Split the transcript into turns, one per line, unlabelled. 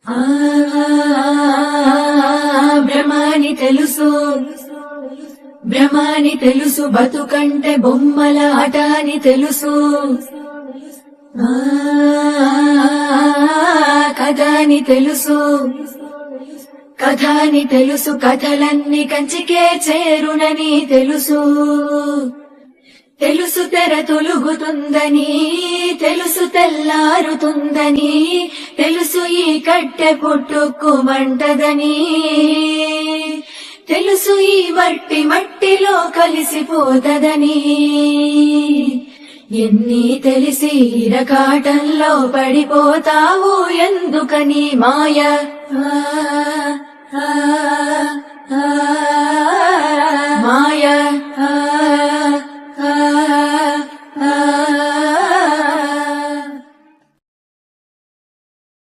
ఆ భ్రమాని తెలుసు, భ్రమాని తెలుసు, బతుకంటే బొమ్మల ఆట అని తెలుసు. కథ అని తెలుసు, కథ అని తెలుసు, కథలన్నీ కంచికే చేరునని తెలుసు. తెలుసు తెర తొలుగుతుందని, తెలుసు తెల్లారుతుందని, తెలుసు ఈ కట్టె పుట్టుక్కుమంటదని, తెలుసు ఈ మట్టి మట్టిలో కలిసిపోతదని. ఎన్ని తెలిసి ఇరకాటంలో పడిపోతావు ఎందుకని మాయ.